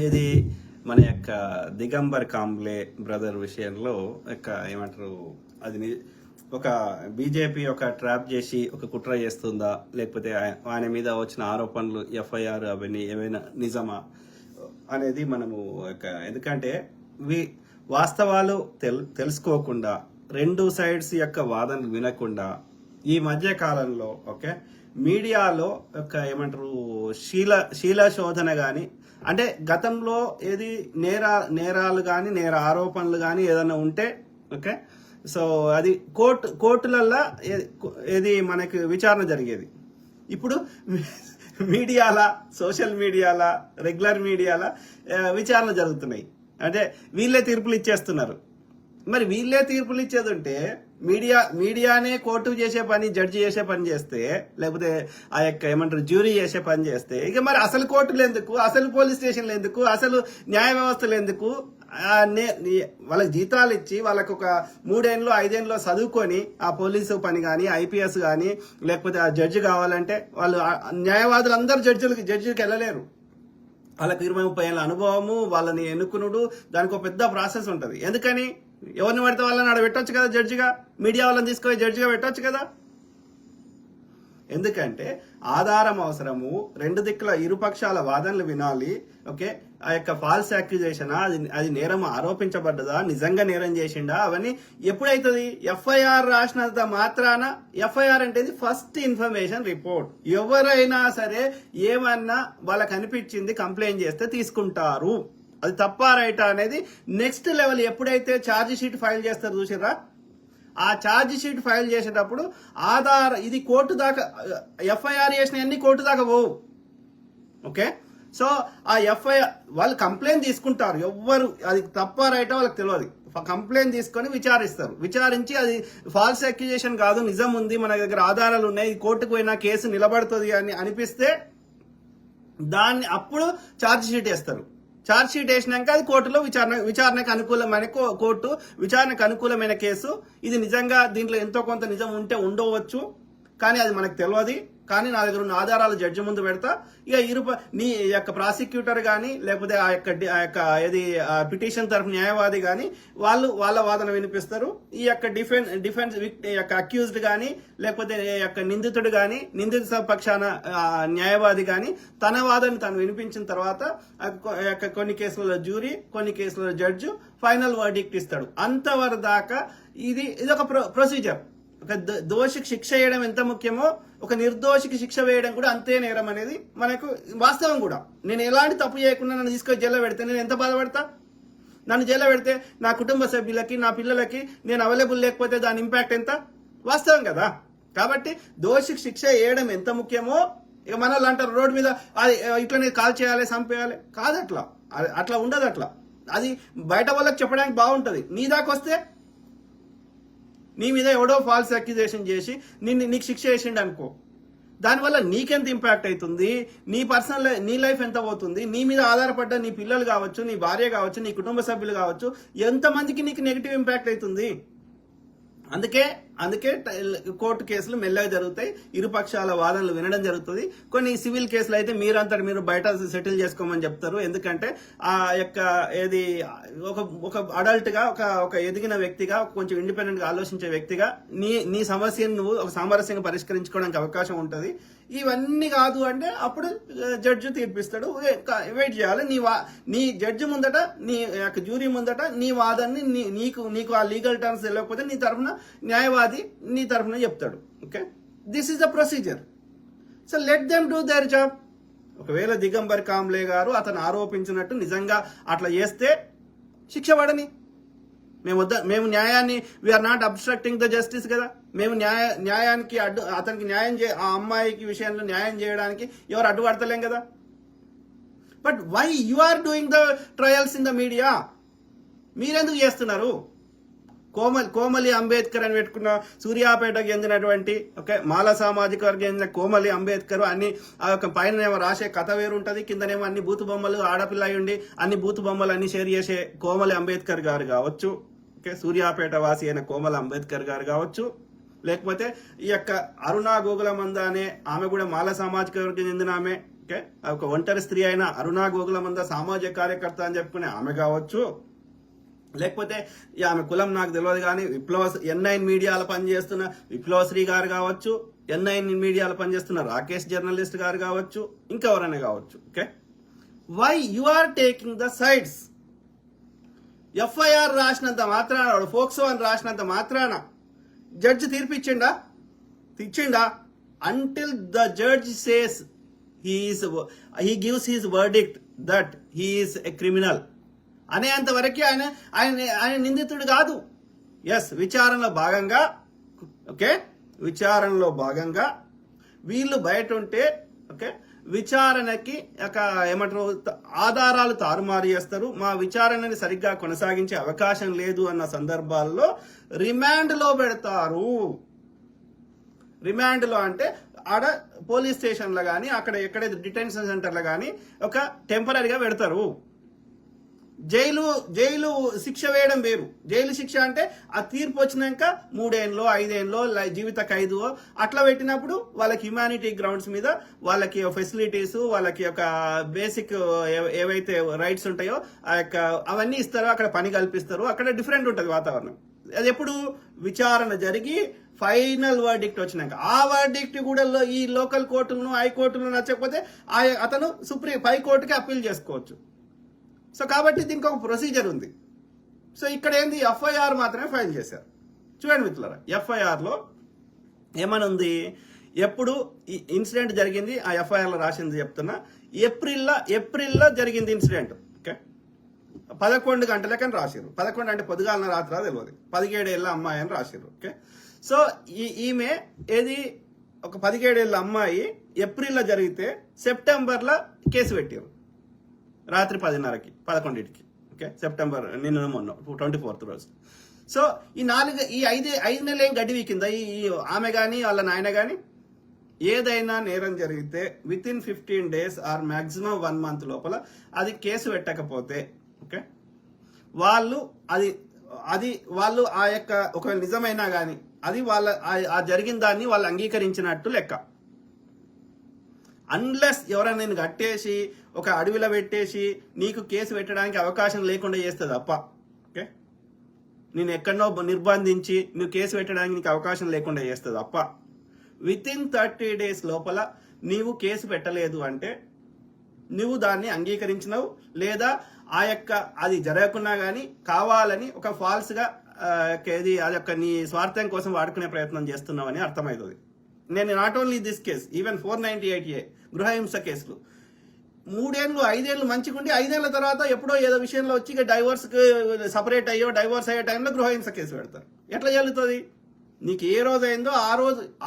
ఇది మన యొక్క దిగంబర్ కాంబ్లే బ్రదర్ విషయంలో ఏమంటారు అది ఒక బీజేపీ ఒక ట్రాప్ చేసి ఒక కుట్ర చేస్తుందా, లేకపోతే ఆయన మీద వచ్చిన ఆరోపణలు ఎఫ్ఐఆర్ అవన్నీ ఏమైనా నిజమా అనేది మనము ఎందుకంటే వాస్తవాలు తెలుసుకోకుండా రెండు సైడ్స్ యొక్క వాదనలు వినకుండా ఈ మధ్య కాలంలో మీడియాలో ఏమంటారు శీల శోధన కానీ, అంటే గతంలో ఏది నేరాలు కానీ నేర ఆరోపణలు కానీ ఏదైనా ఉంటే సో అది కోర్టులల్లో ఏది మనకి విచారణ జరిగేది. ఇప్పుడు మీడియాల సోషల్ మీడియాల రెగ్యులర్ మీడియాల విచారణ జరుగుతున్నాయి. అంటే వీళ్ళే తీర్పులు ఇచ్చేస్తున్నారు. మరి వీళ్ళే తీర్పులు ఇచ్చేది ఉంటే మీడియానే కోర్టు చేసే పని, జడ్జి చేసే పని చేస్తే, లేకపోతే ఆ యొక్క ఏమంటారు జ్యూరీ చేసే పని చేస్తే, ఇక మరి అసలు కోర్టులు ఎందుకు, అసలు పోలీస్ స్టేషన్లు ఎందుకు, అసలు న్యాయ వ్యవస్థలు ఎందుకు? వాళ్ళకి జీతాలు ఇచ్చి వాళ్ళకి ఒక 3 ఏళ్ళు 5 ఏళ్ళు చదువుకొని ఆ పోలీసు పని కానీ, ఐపీఎస్ కానీ, లేకపోతే ఆ జడ్జి కావాలంటే వాళ్ళు న్యాయవాదులు అందరూ జడ్జికి వెళ్ళలేరు. వాళ్ళకి 20-30 ఏళ్ళ అనుభవము, వాళ్ళని ఎన్నుకునుడు, దానికి ఒక పెద్ద ప్రాసెస్ ఉంటుంది. ఎందుకని ఎవరిని పడితే వాళ్ళని ఆడ పెట్టొచ్చు కదా జడ్జిగా, మీడియా వాళ్ళని తీసుకొని జడ్జిగా పెట్టొచ్చు కదా. ఎందుకంటే ఆధారం అవసరము, రెండు దిక్కుల ఇరుపక్షాల వాదనలు వినాలి. ఆ యొక్క ఫాల్స్ అక్యూజేషన్ అది నేరం ఆరోపించబడ్డదా, నిజంగా నేరం చేసిండా, అవన్నీ ఎప్పుడైతుంది? ఎఫ్ఐఆర్ రాసినంత మాత్రాన, ఎఫ్ఐఆర్ అంటే ఫస్ట్ ఇన్ఫర్మేషన్ రిపోర్ట్. ఎవరైనా సరే ఏమన్నా వాళ్ళకి అనిపించింది కంప్లైంట్ చేస్తే తీసుకుంటారు. అది తప్ప రైటా అనేది నెక్స్ట్ లెవెల్. ఎప్పుడైతే ఛార్జ్ షీట్ ఫైల్ చేస్తారు చూసిరా, ఆ ఛార్జ్ షీట్ ఫైల్ చేసేటప్పుడు ఇది కోర్టు దాకా, ఎఫ్ఐఆర్ చేసిన అన్ని కోర్టు దాకా పోవు. సో ఆ ఎఫ్ఐఆర్ వాళ్ళు కంప్లైంట్ తీసుకుంటారు. ఎవ్వరు అది తప్ప రైటా వాళ్ళకి తెలియదు. కంప్లైంట్ తీసుకొని విచారిస్తారు. విచారించి అది ఫాల్స్ అక్యూజేషన్ కాదు, నిజం ఉంది, మన దగ్గర ఆధారాలు ఉన్నాయి, కోర్టుకు పోయినా కేసు నిలబడుతుంది అని అనిపిస్తే దాన్ని అప్పుడు ఛార్జ్ షీట్ వేస్తారు. ఛార్జ్ షీట్ వేసినాక అది కోర్టులో విచారణకు అనుకూలమైన విచారణకు అనుకూలమైన కేసు. ఇది నిజంగా దీంట్లో ఎంతో కొంత నిజం ఉంటే ఉండవచ్చు, కానీ అది మనకు తెలియదు. కానీ నా దగ్గర ఉన్న ఆధారాలు జడ్జి ముందు పెడతా. ఇక నీ యొక్క ప్రాసిక్యూటర్ కానీ, లేకపోతే ఆ యొక్క ఏది పిటిషన్ తరఫు న్యాయవాది కానీ వాళ్ళ వాదన వినిపిస్తారు. ఈ యొక్క డిఫెన్స్ యొక్క అక్యూజ్డ్ కానీ, లేకపోతే యొక్క నిందితుడు కానీ, నిందిత పక్షాన న్యాయవాది కానీ తన వాదన తను వినిపించిన తర్వాత కొన్ని కేసులలో జ్యూరీ, కొన్ని కేసులలో జడ్జి ఫైనల్ వర్డిక్ట్ ఇస్తాడు. అంతవరకు దాకా ఇది ఒక ప్రొసీజర్. ఒక దోషికి శిక్ష వేయడం ఎంత ముఖ్యమో, ఒక నిర్దోషికి శిక్ష వేయడం కూడా అంతే నేరం అనేది మనకు వాస్తవం కూడా. నేను ఎలాంటి తప్పు చేయకుండా నన్ను తీసుకొని జైల్లో పెడితే నేను ఎంత బాధపడతా? నన్ను జైల్లో పెడితే నా కుటుంబ సభ్యులకి, నా పిల్లలకి నేను అవైలబుల్ లేకపోతే దాని ఇంపాక్ట్ ఎంత? వాస్తవం కదా. కాబట్టి దోషికి శిక్ష వేయడం ఎంత ముఖ్యమో, ఇక మన వాళ్ళు అంటారు రోడ్డు మీద అది ఇట్లనే కాల్ చేయాలి, చంపేయాలి. కాదు, అట్లా ఉండదు. అది బయట వాళ్ళకి చెప్పడానికి బాగుంటుంది. నీ దాకా వస్తే నీ మీద ఎవడో ఫాల్స్ అక్యూజేషన్ చేసి నీకు శిక్ష వేసిండు అనుకో, దానివల్ల నీకెంత ఇంపాక్ట్ అవుతుంది, నీ లైఫ్ ఎంత పోతుంది, నీ మీద ఆధారపడ్డ నీ పిల్లలు కావచ్చు, నీ భార్య కావచ్చు, నీ కుటుంబ సభ్యులు కావచ్చు, ఎంతమందికి నీకు నెగిటివ్ ఇంపాక్ట్ అవుతుంది. అందుకే కోర్టు కేసులు మెల్లగా జరుగుతాయి. ఇరుపక్షాల వాదనలు వినడం జరుగుతుంది. కొన్ని సివిల్ కేసులు అయితే మీరు బయట సెటిల్ చేసుకోమని చెప్తారు. ఎందుకంటే ఆ యొక్క ఏది ఒక అడల్ట్ గా, ఒక ఎదిగిన వ్యక్తిగా, కొంచెం ఇండిపెండెంట్ గా ఆలోచించే వ్యక్తిగా నీ సమస్యను నువ్వు ఒక సామరస్యంగా పరిష్కరించుకోవడానికి అవకాశం ఉంటుంది. ఇవన్నీ కాదు అంటే అప్పుడు జడ్జి తీర్పిస్తాడు. వెయిట్ చేయాలి. నీ జడ్జి ముందట, నీ యొక్క జ్యూరీ ముందట నీ వాదనని నీకు ఆ లీగల్ టర్మ్స్ తెలియకపోతే నీ తరఫున న్యాయవాది నీ తరఫున చెప్తాడు. This is the procedure. So let them do their job. ఒకవేళ దిగంబర్ కాంబ్లే గారు అతను ఆరోపించినట్టు నిజంగా అట్లా చేస్తే శిక్ష పడని. మేము న్యాయాన్ని, we are not obstructing the justice కదా. మేము న్యాయానికి అతనికి ఆ అమ్మాయికి విషయంలో న్యాయం చేయడానికి ఎవరు అడ్డుపడతలేం కదా. But why you are doing the trials in the media? మీరెందుకు చేస్తున్నారు? కోమలి అంబేద్కర్ అని పెట్టుకున్న సూర్యాపేటకు చెందినటువంటి మాల సామాజిక వర్గం చెందిన కోమలి అంబేద్కర్ అన్ని పైన రాసే కథ వేరు ఉంటుంది, కిందనేమో అన్ని బూతు బొమ్మలు, ఆడపిల్ల ఉండి అన్ని బూతు బొమ్మలు అన్ని షేర్ చేసే కోమలి అంబేద్కర్ గారు కావచ్చు, సూర్యాపేట వాసి అయిన కోమలి అంబేద్కర్ గారు కావచ్చు, లేకపోతే ఈ యొక్క అరుణా గోగులమంద అనే ఆమె కూడా మాల సామాజిక వర్గం చెందిన ఆమె, ఓకే, ఒక ఒంటరి స్త్రీ అయిన అరుణా గోగులమంద సామాజిక కార్యకర్త అని చెప్పుకునే ఆమె కావచ్చు, లేకపోతే ఆమె కులం నాకు తెలియదు కానీ N9 మీడియాలో పనిచేస్తున్న విప్లవశ్రీ గారు కావచ్చు, N9 మీడియాలో పనిచేస్తున్న రాకేష్ జర్నలిస్ట్ గారు కావచ్చు, ఇంకెవరైనా కావచ్చు. Okay, why you are taking the sides? FIR రాసినంత మాత్రాన, ఫోక్సో అని రాసినంత మాత్రాన జడ్జి తీర్పిచ్చిండా? Until the judge says he gives his verdict that he is a criminal అనేంత వరకు ఆయన నిందితుడు కాదు. ఎస్, విచారణలో భాగంగా, ఓకే, విచారణలో భాగంగా వీళ్ళు బయట ఉంటే, ఓకే, విచారణకి ఏమంటారు, ఆధారాలు తారుమారు చేస్తారు, మా విచారణని సరిగ్గా కొనసాగించే అవకాశం లేదు అన్న సందర్భాల్లో రిమాండ్లో పెడతారు. రిమాండ్లో అంటే ఆడ పోలీస్ స్టేషన్లో కానీ అక్కడ ఎక్కడైతే డిటెన్షన్ సెంటర్లో కానీ ఒక టెంపరీగా పెడతారు. జైలు శిక్ష వేయడం వేరు. జైలు శిక్ష అంటే ఆ తీర్పు వచ్చినాక 3 ఏళ్ళు 5 ఏళ్ళు జీవిత ఖైదు అట్లా పెట్టినప్పుడు వాళ్ళకి హ్యుమానిటీ గ్రౌండ్స్ మీద వాళ్ళకి ఫెసిలిటీస్, వాళ్ళకి ఒక బేసిక్ ఏవైతే రైట్స్ ఉంటాయో అవన్నీ ఇస్తారు, అక్కడ పని కల్పిస్తారు, అక్కడ డిఫరెంట్ ఉంటుంది వాతావరణం. అది ఎప్పుడు విచారణ జరిగి ఫైనల్ వర్డిక్ట్ వచ్చినాక, ఆ వర్డిక్ట్ కూడా ఈ లోకల్ కోర్టులను హైకోర్టులను నచ్చకపోతే అతను పై కోర్టుకి అప్పీల్ చేసుకోవచ్చు. సో కాబట్టి దీనికి ఒక ప్రొసీజర్ ఉంది. సో ఇక్కడ ఏంది, ఎఫ్ఐఆర్ మాత్రమే ఫైల్ చేశారు. చూడండి మిత్రులారా, ఎఫ్ఐఆర్లో ఏమని ఉంది, ఎప్పుడు ఈ ఇన్సిడెంట్ జరిగింది ఆ ఎఫ్ఐఆర్లో రాసింది చెప్తున్నా. ఏప్రిల్లో జరిగింది ఇన్సిడెంట్. ఓకే, 11 గంటలకని రాశారు. 11 అంటే పొద్దుగాలన రాత్రి తెలియదు. 17 ఏళ్ళ అమ్మాయి అని రాశారు. ఓకే, సో ఈమె ఏది ఒక 17 ఏళ్ళ అమ్మాయి ఏప్రిల్లో జరిగితే సెప్టెంబర్లో కేసు పెట్టారు రాత్రి 10:30కి 11కి. ఓకే, సెప్టెంబర్ మొన్న 24th రోజు. సో ఈ 5 నెలలు ఏం గడివి కింద ఈ ఆమె కానీ వాళ్ళ నాయన కానీ ఏదైనా నేరం జరిగితే with in 15 days or maximum 1 month లోపల అది కేసు పెట్టకపోతే, ఓకే, వాళ్ళు వాళ్ళు ఆ యొక్క ఒకవేళ నిజమైనా కానీ అది ఆ జరిగిన దాన్ని వాళ్ళు అంగీకరించినట్టు లెక్క. అన్లెస్ ఎవరైనా నేను కట్టేసి ఒక అడవిలో పెట్టేసి నీకు కేసు పెట్టడానికి అవకాశం లేకుండా చేస్తుంది తప్ప, ఓకే, నేను ఎక్కడో నిర్బంధించి నువ్వు కేసు పెట్టడానికి నీకు అవకాశం లేకుండా చేస్తుంది తప్ప, విత్ ఇన్ 30 days లోపల నీవు కేసు పెట్టలేదు అంటే నువ్వు దాన్ని అంగీకరించినవు, లేదా అది జరగకున్నా కానీ కావాలని ఒక ఫాల్స్గా అది నీ స్వార్థం కోసం వాడుకునే ప్రయత్నం చేస్తున్నావని అర్థమవుతుంది. నేను not only this case, even 498A గృహహింస కేసులు 3 ఏళ్ళు 5 ఏళ్ళు మంచిగుండి 5 ఏళ్ల తర్వాత ఎప్పుడో ఏదో విషయంలో వచ్చి డైవర్స్కి సపరేట్ డైవర్స్ అయ్యే టైంలో గృహహింస కేసు పెడతారు. ఎట్లా జరుగుతుంది? నీకు ఏ రోజు అయిందో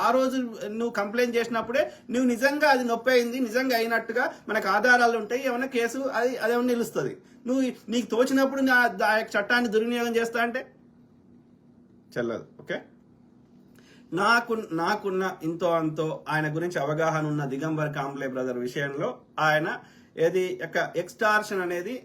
ఆ రోజు నువ్వు కంప్లైంట్ చేసినప్పుడే నువ్వు నిజంగా అది నొప్పి అయింది, నిజంగా అయినట్టుగా మనకు ఆధారాలు ఉంటాయి, ఏమైనా కేసు అదేమన్నా నిలుస్తుంది. నీకు తోచినప్పుడు ఆ చట్టాన్ని దుర్వినియోగం చేస్తా అంటే చెల్లదు. ఓకే, నాకున్న ఇంతో అంతో ఆయన గురించి అవగాహన ఉన్న దిగంబర్ కాంబ్లే బ్రదర్ విషయంలో ఆయన ఎక్స్టార్షన్ అనేది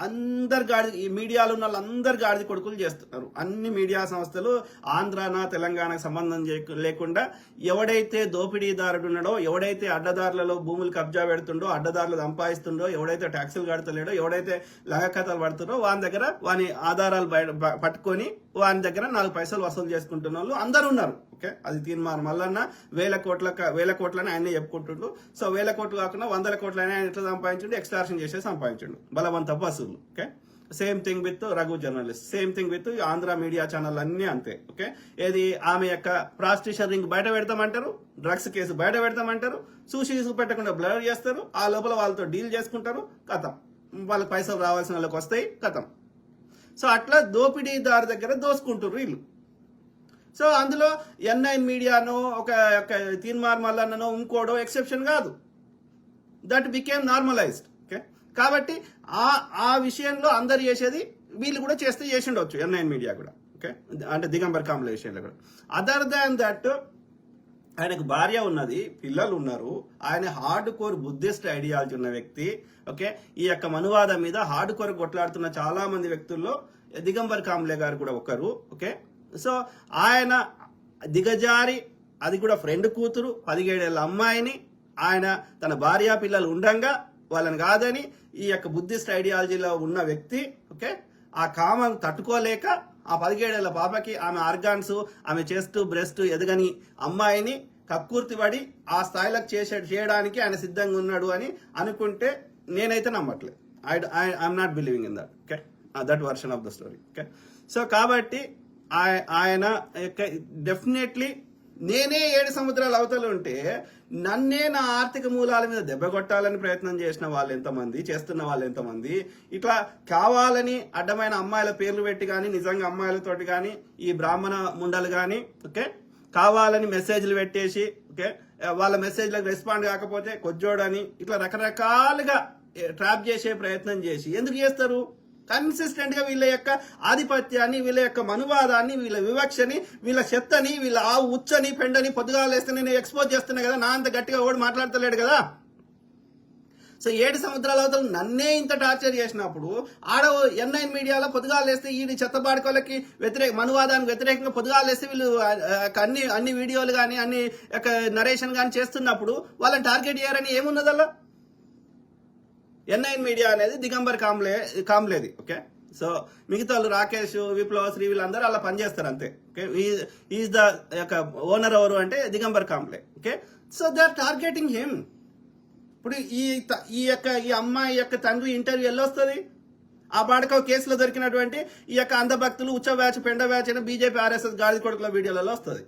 అందరు గాడిద, ఈ మీడియాలో ఉన్న వాళ్ళందరు గాడిద కొడుకులు చేస్తున్నారు. అన్ని మీడియా సంస్థలు ఆంధ్రానా తెలంగాణకు సంబంధం లేకుండా ఎవడైతే దోపిడీదారుడు ఉన్నాడో, ఎవడైతే అడ్డదారులలో భూములు కబ్జా పెడుతుండో, అడ్డదారులు సంపాదిస్తుండో, ఎవడైతే ట్యాక్సులు కడతలేడో, ఎవడైతే లంగకథలు పడుతుండో వాని దగ్గర వాని ఆధారాలు పట్టుకొని వాని దగ్గర 4 పైసలు వసూలు చేసుకుంటున్న వాళ్ళు అందరు ఉన్నారు. ఓకే, అది తీర్మానం మల్లన్న వేల కోట్లని ఆయనే చెప్పుకుంటుండు. సో 1000 కోట్లు కాకుండా 100 కోట్లని ఆయన ఎట్లా సంపాదించండు, ఎక్స్ట్రాక్షన్ చేసే సంపాదించండు బలవంత వసూలు. Okay, same thing with Raghu journalist, same thing with Andhra media channel అన్ని అంతే. ఓకే, ఆమె యొక్క ప్రాస్టిట్యూషన్ రింగ్ బయట పెడతామంటారు, డ్రగ్స్ కేసు బయట పెడతామంటారు, చూసి పెట్టకుండా బ్లర్ చేస్తారు, ఆ లోపల వాళ్ళతో డీల్ చేసుకుంటారు, కథం, వాళ్ళకి పైసలు రావాల్సిన వాళ్ళకి వస్తాయి, కథం. సో అట్లా దోపిడీదారు దగ్గర దోసుకుంటారు వీళ్ళు. సో అందులో N9 మీడియానో ఒక తీన్మార్ మల్లన్ననో ఇంకోడో ఎక్సెప్షన్ కాదు. That became normalised. ఓకే, కాబట్టి ఆ విషయంలో అందరు చేసేది వీళ్ళు కూడా చేసిండొచ్చు N9 మీడియా కూడా. ఓకే, అంటే దిగంబర్ కాంబ్లే విషయంలో కూడా. అదర్ దాన్ దట్ ఆయనకు భార్య ఉన్నది, పిల్లలు ఉన్నారు, ఆయన హార్డ్ కోర్ బుద్ధిస్ట్ ఐడియాలజీ ఉన్న వ్యక్తి. ఓకే, ఈ యొక్క మనువాదం మీద హార్డ్ కోర్ కొట్లాడుతున్న చాలా మంది వ్యక్తుల్లో దిగంబర్ కాంబ్లే గారు కూడా ఒకరు. ఓకే, సో ఆయన దిగజారి, అది కూడా ఫ్రెండ్ కూతురు 17 ఏళ్ళ అమ్మాయిని ఆయన తన భార్య పిల్లలు ఉండంగా వాళ్ళని కాదని ఈ యొక్క బుద్ధిస్ట్ ఐడియాలజీలో ఉన్న వ్యక్తి ఓకే ఆ కామం తట్టుకోలేక ఆ 17 ఏళ్ల పాపకి ఆమె ఆర్గాన్స్ ఆమె చెస్ట్ బ్రెస్ట్ ఎదగని అమ్మాయిని కక్కుర్తి పడి ఆ స్థాయిలకు చేయడానికి ఆయన సిద్ధంగా ఉన్నాడు అని అనుకుంటే నేనైతే నమ్మట్లేదు. I'm not believing in that okay that version of the story okay. So కాబట్టి ఆయన డెఫినెట్లీ నేనే 7 సముద్రాల అవతల ఉంటే నన్నే నా ఆర్థిక మూలాల మీద దెబ్బ కొట్టాలని ప్రయత్నం చేసిన వాళ్ళు ఎంతమంది, చేస్తున్న వాళ్ళు ఎంతమంది, ఇట్లా కావాలని అడ్డమైన అమ్మాయిల పేర్లు పెట్టి కానీ నిజంగా అమ్మాయిలతోటి కానీ ఈ బ్రాహ్మణ ముండలు కానీ ఓకే కావాలని మెసేజ్లు పెట్టేసి ఓకే వాళ్ళ మెసేజ్లకు రెస్పాండ్ కాకపోతే కొజ్జోడని ఇట్లా రకరకాలుగా ట్రాప్ చేసే ప్రయత్నం చేసి ఎందుకు చేస్తారు? కన్సిస్టెంట్ గా వీళ్ళ యొక్క ఆధిపత్యాన్ని, వీళ్ళ యొక్క మనువాదాన్ని, వీళ్ళ వివక్షని, వీళ్ళ చెత్తని, వీళ్ళ ఆవు ఉచ్చని పెండని పొద్దుగాలేస్తే నేను ఎక్స్పోజ్ చేస్తున్నా కదా, నా అంత గట్టిగా ఓడి మాట్లాడతలేడు కదా. సో 7 సముద్రాల అవతల నన్నే ఇంత టార్చర్ చేసినప్పుడు ఆడ N9 మీడియాలో పొద్దుగాలేస్తే ఈ చెత్తబాడుకోలకి మనువాదానికి వ్యతిరేకంగా పొద్దుగాలేస్తే వీళ్ళు అన్ని వీడియోలు కానీ అన్ని నరేషన్ కానీ చేస్తున్నప్పుడు వాళ్ళని టార్గెట్ చేయరని ఏమున్నదల్లా? N9 మీడియా అనేది దిగంబర్ కాంబ్లేది ఓకే. సో మిగతా వాళ్ళు రాకేష్, విప్లవ, శ్రీ వీళ్ళందరూ అలా పనిచేస్తారు అంతే ఓకే. ఈజ్ ద యొక్క ఓనర్ ఎవరు అంటే Digambar Kamble okay. So they are targeting him. ఇప్పుడు ఈ అమ్మాయి యొక్క తండ్రి ఇంటర్వ్యూ ఎల్లొస్తుంది? ఆ బాడక కేసులో దొరికినటువంటి ఈ యొక్క అంధభక్తులు ఉచ్చ బ్యాచ్ పెండ బ్యాచ్ అయిన బీజేపీ RSS గాడి కొడుకుల వీడియోలలో వస్తుంది.